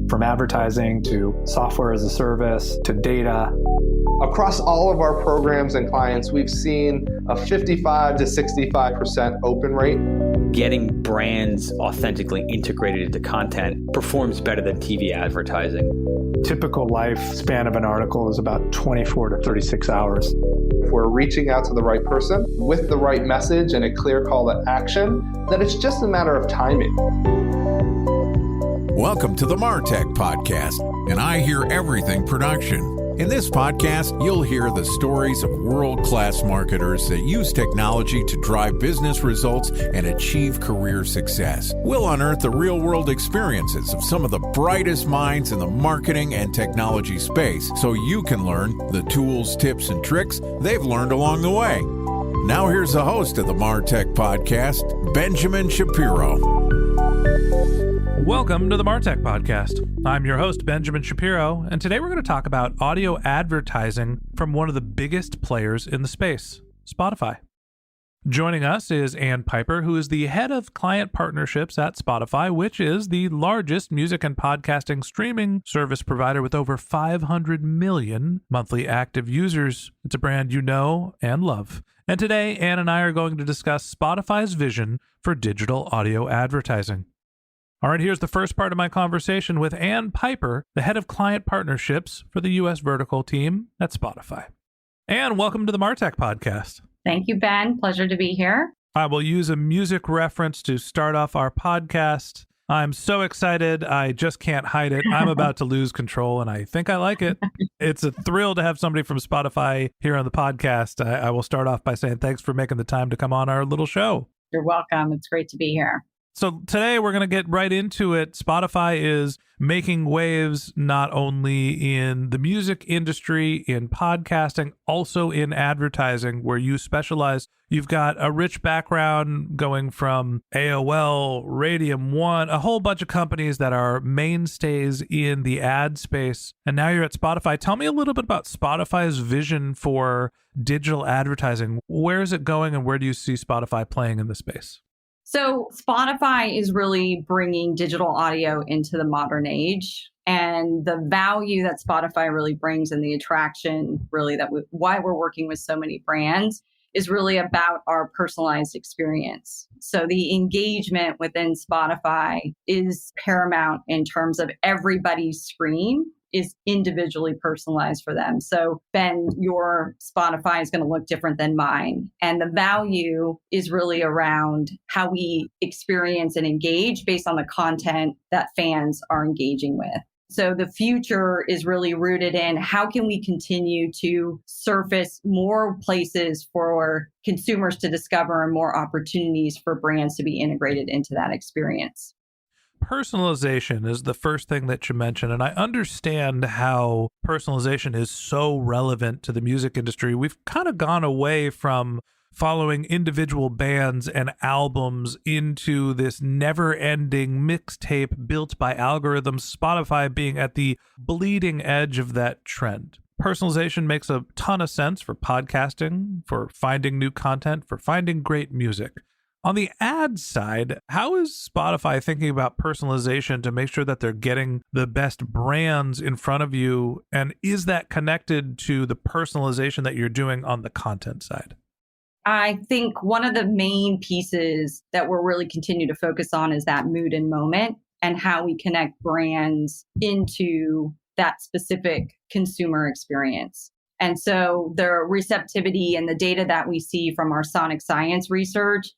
From advertising to software as a service to data. Across all of our programs and clients, we've seen a 55 to 65% open rate. Getting brands authentically integrated into content performs better than TV advertising. Typical lifespan of an article is about 24 to 36 hours. If we're reaching out to the right person with the right message and a clear call to action, then it's just a matter of timing. Welcome to the Martech Podcast, and I Hear Everything production. In this podcast, you'll hear the stories of world-class marketers that use technology to drive business results and achieve career success. We'll unearth the real-world experiences of some of the brightest minds in the marketing and technology space so you can learn the tools, tips, and tricks they've learned along the way. Now here's the host of the Martech Podcast, Benjamin Shapiro. Welcome to the Martech Podcast. I'm your host, Benjamin Shapiro, and today we're going to talk about audio advertising from one of the biggest players in the space, Spotify. Joining us is Ann Piper, who is the head of client partnerships at Spotify, which is the largest music and podcasting streaming service provider with over 500 million monthly active users. It's a brand you know and love. And today, Ann and I are going to discuss Spotify's vision for digital audio advertising. All right, here's the first part of my conversation with Ann Piper, the head of client partnerships for the U.S. vertical team at Spotify. Ann, welcome to the Martech Podcast. Thank you, Ben. Pleasure to be here. I will use a music reference to start off our podcast. I'm so excited. I just can't hide it. I'm about to lose control, and I think I like it. It's a thrill to have somebody from Spotify here on the podcast. I will start off by saying thanks for making the time to come on our little show. You're welcome. It's great to be here. So today we're going to get right into it. Spotify is making waves not only in the music industry, in podcasting, also in advertising, where you specialize. You've got a rich background going from AOL, Radium One, a whole bunch of companies that are mainstays in the ad space. And now you're at Spotify. Tell me a little bit about Spotify's vision for digital advertising. Where is it going and where do you see Spotify playing in the space? So Spotify is really bringing digital audio into the modern age, and the value that Spotify really brings and the attraction really why we're working with so many brands is really about our personalized experience. So the engagement within Spotify is paramount in terms of everybody's screen is individually personalized for them. So Ben, your Spotify is going to look different than mine. And the value is really around how we experience and engage based on the content that fans are engaging with. So the future is really rooted in how can we continue to surface more places for consumers to discover and more opportunities for brands to be integrated into that experience. Personalization is the first thing that you mentioned, and I understand how personalization is so relevant to the music industry. We've kind of gone away from following individual bands and albums into this never-ending mixtape built by algorithms, Spotify being at the bleeding edge of that trend. Personalization makes a ton of sense for podcasting, for finding new content, for finding great music. On the ad side, how is Spotify thinking about personalization to make sure that they're getting the best brands in front of you? And is that connected to the personalization that you're doing on the content side? I think one of the main pieces that we're really continue to focus on is that mood and moment and how we connect brands into that specific consumer experience. And so the receptivity and the data that we see from our Sonic Science research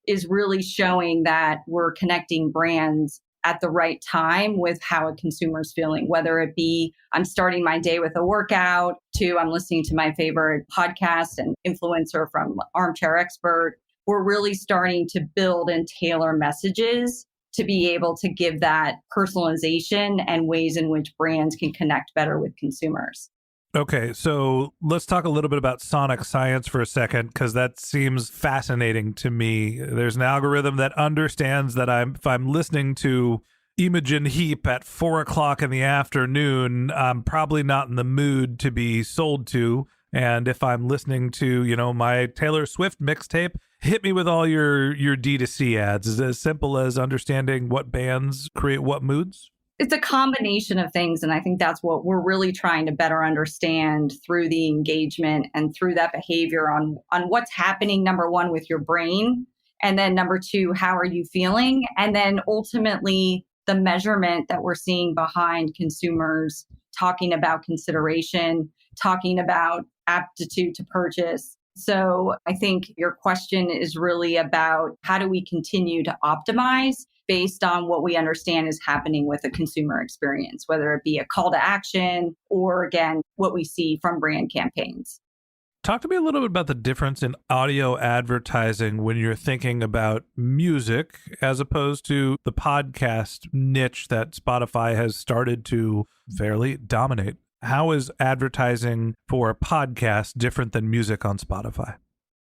is really showing that we're connecting brands at the right time with how a consumer's feeling, whether it be I'm starting my day with a workout to I'm listening to my favorite podcast and influencer from Armchair Expert. We're really starting to build and tailor messages to be able to give that personalization and ways in which brands can connect better with consumers. Okay, so let's talk a little bit about Sonic Science for a second, because that seems fascinating to me. There's an algorithm that understands that if I'm listening to Imogen Heap at 4 o'clock in the afternoon, I'm probably not in the mood to be sold to. And if I'm listening to, my Taylor Swift mixtape, Hit me with all your D2C ads. Is it as simple as understanding what bands create what moods? It's a combination of things. And I think that's what we're really trying to better understand through the engagement and through that behavior on what's happening, number one, with your brain. And then number two, how are you feeling? And then ultimately, the measurement that we're seeing behind consumers talking about consideration, talking about aptitude to purchase. So I think your question is really about how do we continue to optimize based on what we understand is happening with the consumer experience, whether it be a call to action or, again, what we see from brand campaigns. Talk to me a little bit about the difference in audio advertising when you're thinking about music as opposed to the podcast niche that Spotify has started to fairly dominate. How is advertising for a podcast different than music on Spotify?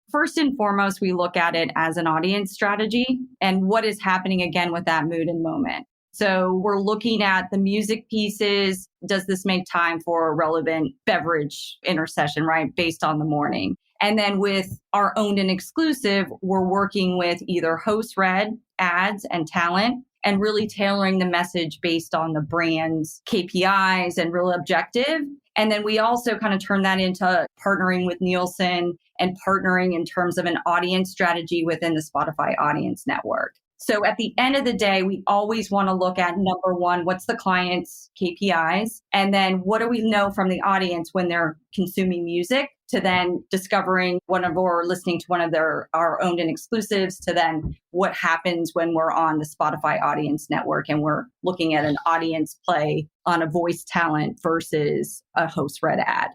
First and foremost, we look at it as an audience strategy and what is happening again with that mood and moment. So we're looking at the music pieces. Does this make time for a relevant beverage intercession, right? Based on the morning. And then with our owned and exclusive, we're working with either host-read ads and talent and really tailoring the message based on the brand's KPIs and real objective. And then we also kind of turn that into partnering with Nielsen and partnering in terms of an audience strategy within the Spotify Audience Network. So at the end of the day, we always want to look at number one, what's the client's KPIs? And then what do we know from the audience when they're consuming music, to then discovering listening to one of our owned and exclusives, to then what happens when we're on the Spotify Audience Network and we're looking at an audience play on a voice talent versus a host-read ad.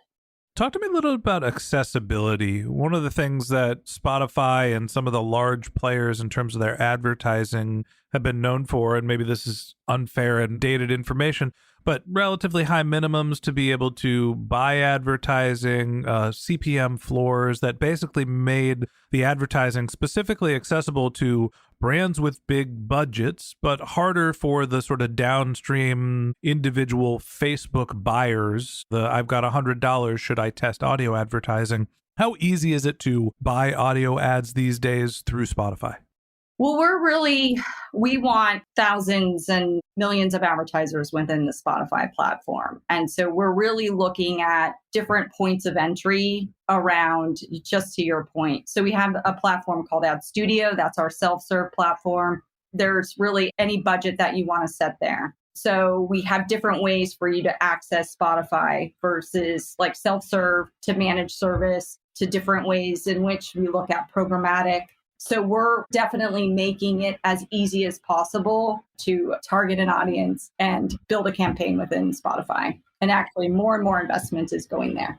Talk to me a little about accessibility. One of the things that Spotify and some of the large players in terms of their advertising have been known for, and maybe this is unfair and dated information, but relatively high minimums to be able to buy advertising, CPM floors that basically made the advertising specifically accessible to brands with big budgets, but harder for the sort of downstream individual Facebook buyers. I've got $100, should I test audio advertising? How easy is it to buy audio ads these days through Spotify? Well, we want thousands and millions of advertisers within the Spotify platform. And so we're really looking at different points of entry around, just to your point. So we have a platform called Ad Studio. That's our self-serve platform. There's really any budget that you want to set there. So we have different ways for you to access Spotify versus like self-serve to managed service, to different ways in which we look at programmatic. So we're definitely making it as easy as possible to target an audience and build a campaign within Spotify. And actually more and more investment is going there.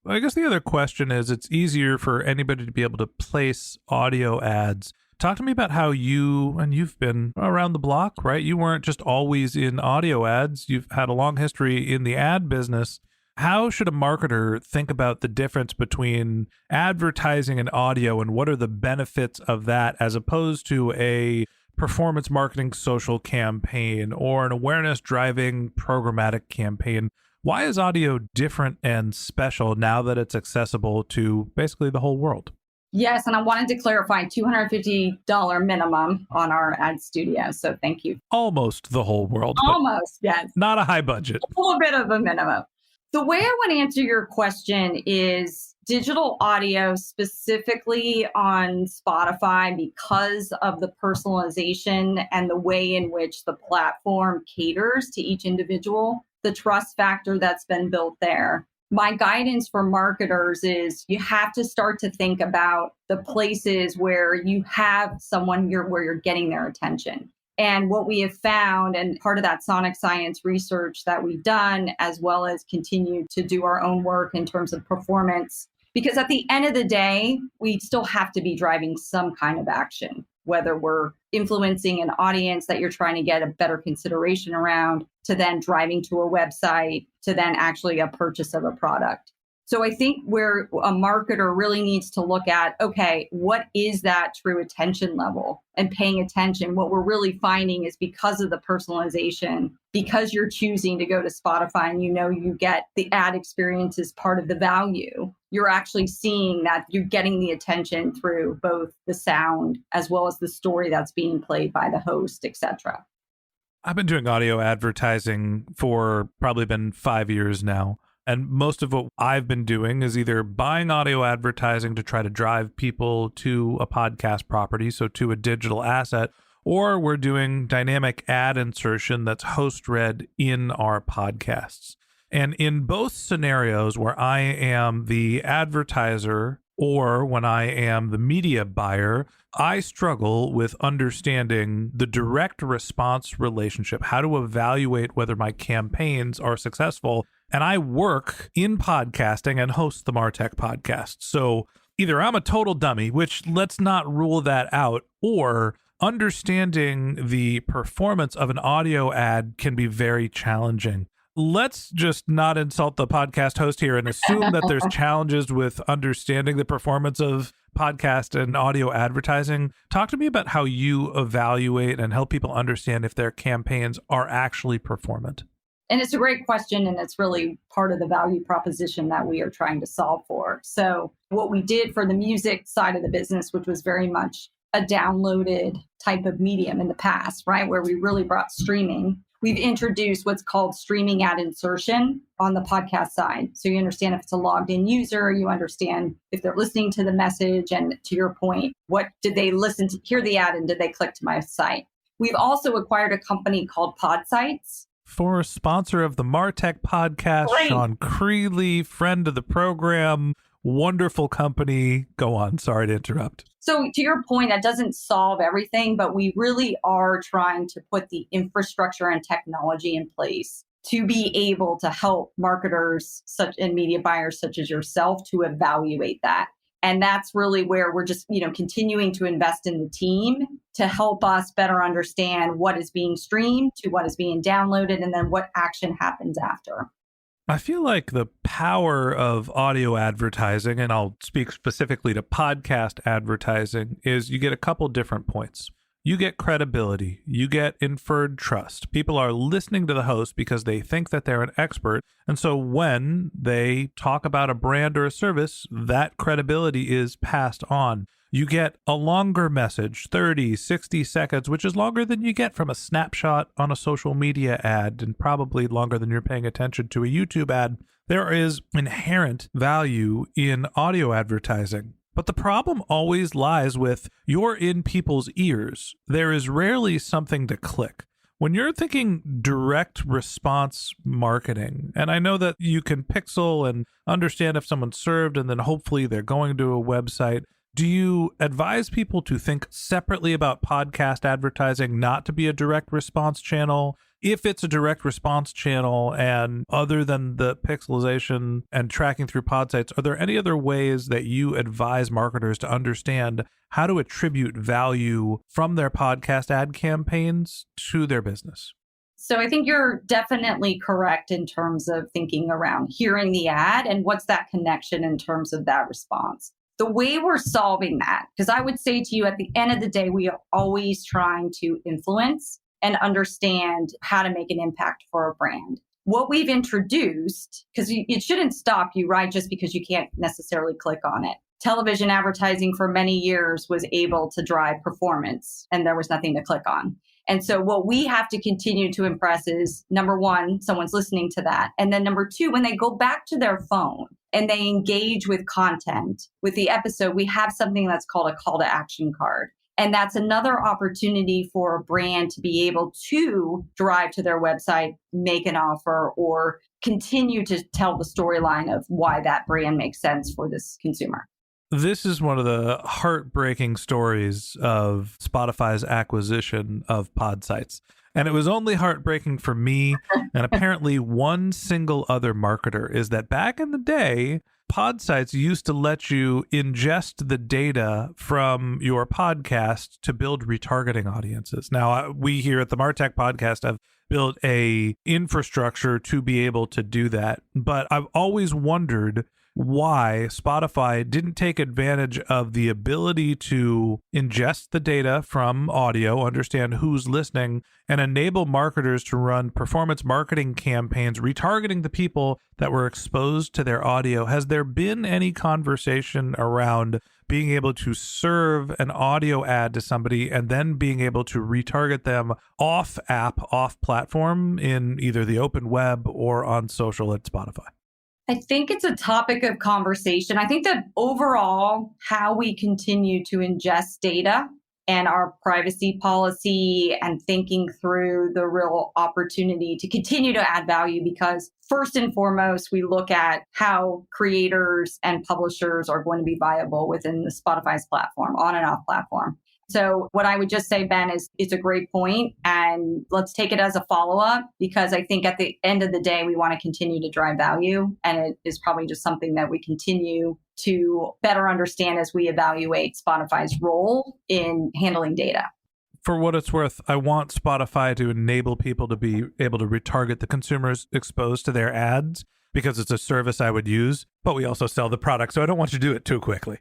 I guess the other question is, it's easier for anybody to be able to place audio ads. Talk to me about how you've been around the block, right? You weren't just always in audio ads. You've had a long history in the ad business. How should a marketer think about the difference between advertising and audio, and what are the benefits of that as opposed to a performance marketing social campaign or an awareness driving programmatic campaign? Why is audio different and special now that it's accessible to basically the whole world? Yes, and I wanted to clarify $250 minimum on our Ad Studio. So thank you. Almost the whole world. Almost, yes. Not a high budget. A little bit of a minimum. The way I want to answer your question is digital audio, specifically on Spotify, because of the personalization and the way in which the platform caters to each individual, the trust factor that's been built there. My guidance for marketers is you have to start to think about the places where you have someone where you're getting their attention. And what we have found, and part of that sonic science research that we've done, as well as continue to do our own work in terms of performance, because at the end of the day, we still have to be driving some kind of action, whether we're influencing an audience that you're trying to get a better consideration around, to then driving to a website, to then actually a purchase of a product. So I think where a marketer really needs to look at, okay, what is that true attention level? And paying attention, what we're really finding is because of the personalization, because you're choosing to go to Spotify and you know you get the ad experience as part of the value, you're actually seeing that you're getting the attention through both the sound as well as the story that's being played by the host, etc. I've been doing audio advertising for probably been 5 years now. And most of what I've been doing is either buying audio advertising to try to drive people to a podcast property, so to a digital asset, or we're doing dynamic ad insertion that's host read in our podcasts. And in both scenarios where I am the advertiser or when I am the media buyer, I struggle with understanding the direct response relationship, how to evaluate whether my campaigns are successful. And I work in podcasting and host the Martech podcast. So either I'm a total dummy, which let's not rule that out, or understanding the performance of an audio ad can be very challenging. Let's just not insult the podcast host here and assume that there's challenges with understanding the performance of podcast and audio advertising. Talk to me about how you evaluate and help people understand if their campaigns are actually performant. And it's a great question, and it's really part of the value proposition that we are trying to solve for. So what we did for the music side of the business, which was very much a downloaded type of medium in the past, right, where we really brought streaming, we've introduced what's called streaming ad insertion on the podcast side. So you understand if it's a logged in user, you understand if they're listening to the message, and to your point, what did they listen to, hear the ad, and did they click to my site? We've also acquired a company called Podsights. For sponsor of the Martech podcast, Great. Sean Creeley, friend of the program, wonderful company. Go on. Sorry to interrupt. So to your point, that doesn't solve everything, but we really are trying to put the infrastructure and technology in place to be able to help marketers and media buyers such as yourself to evaluate that. And that's really where we're just, continuing to invest in the team to help us better understand what is being streamed to what is being downloaded and then what action happens after. I feel like the power of audio advertising, and I'll speak specifically to podcast advertising, is you get a couple different points. You get credibility. You get inferred trust. People are listening to the host because they think that they're an expert. And so when they talk about a brand or a service, that credibility is passed on. You get a longer message, 30, 60 seconds, which is longer than you get from a snapshot on a social media ad and probably longer than you're paying attention to a YouTube ad. There is inherent value in audio advertising. But the problem always lies with you're in people's ears. There is rarely something to click. When you're thinking direct response marketing, and I know that you can pixel and understand if someone's served and then hopefully they're going to a website, do you advise people to think separately about podcast advertising not to be a direct response channel? If it's a direct response channel and other than the pixelization and tracking through Podsights, are there any other ways that you advise marketers to understand how to attribute value from their podcast ad campaigns to their business? So I think you're definitely correct in terms of thinking around hearing the ad and what's that connection in terms of that response. The way we're solving that, because I would say to you at the end of the day, we are always trying to influence and understand how to make an impact for a brand. What we've introduced, because it shouldn't stop you, right, just because you can't necessarily click on it. Television advertising for many years was able to drive performance, and there was nothing to click on. And so what we have to continue to impress is, number one, someone's listening to that. And then number two, when they go back to their phone and they engage with content, with the episode, we have something that's called a call to action card. And that's another opportunity for a brand to be able to drive to their website, make an offer, or continue to tell the storyline of why that brand makes sense for this consumer. This is one of the heartbreaking stories of Spotify's acquisition of Podsights. And it was only heartbreaking for me and apparently one single other marketer, is that back in the day, Podsights used to let you ingest the data from your podcast to build retargeting audiences. Now, we here at the Martech podcast have built a infrastructure to be able to do that. But I've always wondered, why Spotify didn't take advantage of the ability to ingest the data from audio, understand who's listening, and enable marketers to run performance marketing campaigns retargeting the people that were exposed to their audio. Has there been any conversation around being able to serve an audio ad to somebody and then being able to retarget them off app, off platform in either the open web or on social at Spotify? I think it's a topic of conversation. I think that overall, how we continue to ingest data and our privacy policy and thinking through the real opportunity to continue to add value, because first and foremost, we look at how creators and publishers are going to be viable within the Spotify's platform, on and off platform. So what I would just say, Ben, is it's a great point, and let's take it as a follow-up, because I think at the end of the day, we want to continue to drive value, and it is probably just something that we continue to better understand as we evaluate Spotify's role in handling data. For what it's worth, I want Spotify to enable people to be able to retarget the consumers exposed to their ads, because it's a service I would use, but we also sell the product, so I don't want you to do it too quickly.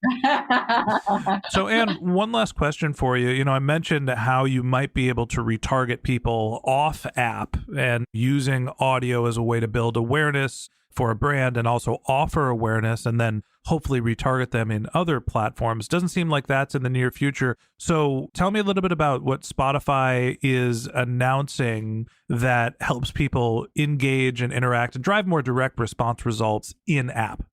So, Anne, one last question for you. You know, I mentioned how you might be able to retarget people off app and using audio as a way to build awareness for a brand and also offer awareness and then hopefully retarget them in other platforms. Doesn't seem like that's in the near future. So tell me a little bit about what Spotify is announcing that helps people engage and interact and drive more direct response results in app.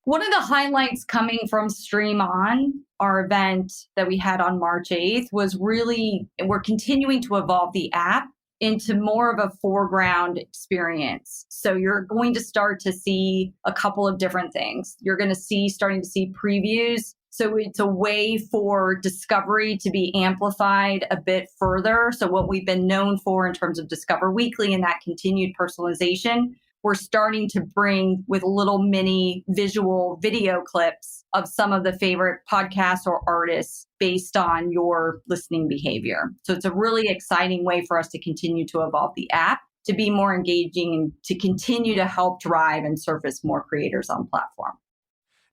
One of the highlights coming from Stream On, our event that we had on March 8th, was really, we're continuing to evolve the app into more of a foreground experience. So you're going to start to see a couple of different things. You're going to starting to see previews. So it's a way for discovery to be amplified a bit further. So what we've been known for in terms of Discover Weekly and that continued personalization, we're starting to bring with little mini visual video clips of some of the favorite podcasts or artists based on your listening behavior. So it's a really exciting way for us to continue to evolve the app, to be more engaging and to continue to help drive and surface more creators on platform.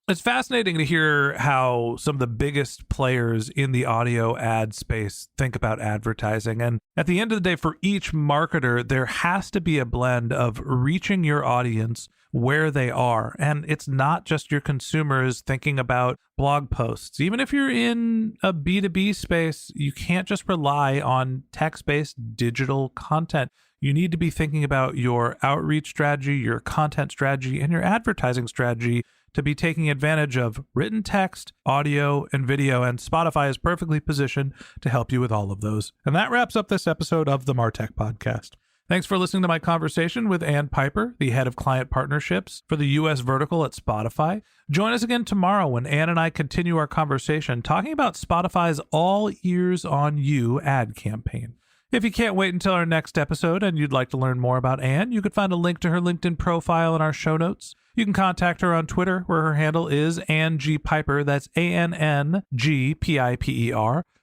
It's fascinating to hear how some of the biggest players in the audio ad space think about advertising. And at the end of the day, for each marketer, there has to be a blend of reaching your audience where they are. And it's not just your consumers thinking about blog posts. Even if you're in a B2B space, you can't just rely on text-based digital content. You need to be thinking about your outreach strategy, your content strategy, and your advertising strategy to be taking advantage of written text, audio, and video, and Spotify is perfectly positioned to help you with all of those. And that wraps up this episode of the MarTech Podcast. Thanks for listening to my conversation with Anne Piper, the head of client partnerships for the U.S. vertical at Spotify. Join us again tomorrow when Anne and I continue our conversation talking about Spotify's All Ears on You ad campaign. If you can't wait until our next episode and you'd like to learn more about Anne, you could find a link to her LinkedIn profile in our show notes. You can contact her on Twitter, where her handle is Anne G. Piper. That's ANNGPIPER.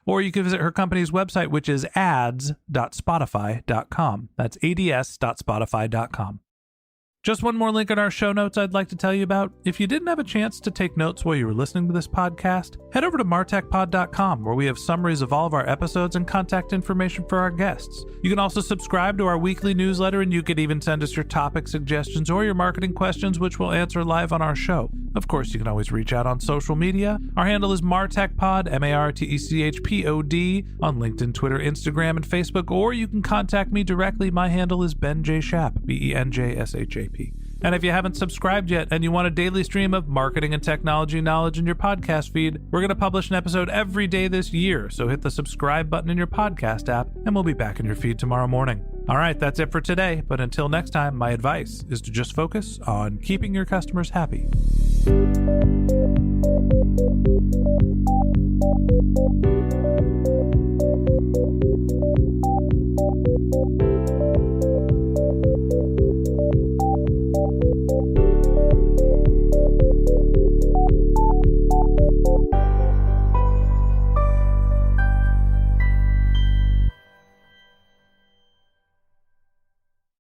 Or you can visit her company's website, which is ads.spotify.com. That's ads.spotify.com. Just one more link in our show notes I'd like to tell you about. If you didn't have a chance to take notes while you were listening to this podcast, head over to martechpod.com, where we have summaries of all of our episodes and contact information for our guests. You can also subscribe to our weekly newsletter, and you can even send us your topic suggestions or your marketing questions, which we'll answer live on our show. Of course, you can always reach out on social media. Our handle is MarTechPod, MarTechPod, on LinkedIn, Twitter, Instagram, and Facebook, or you can contact me directly. My handle is Ben J. Shap, BenJShap. And if you haven't subscribed yet and you want a daily stream of marketing and technology knowledge in your podcast feed, we're going to publish an episode every day this year. So hit the subscribe button in your podcast app and we'll be back in your feed tomorrow morning. All right, that's it for today. But until next time, my advice is to just focus on keeping your customers happy.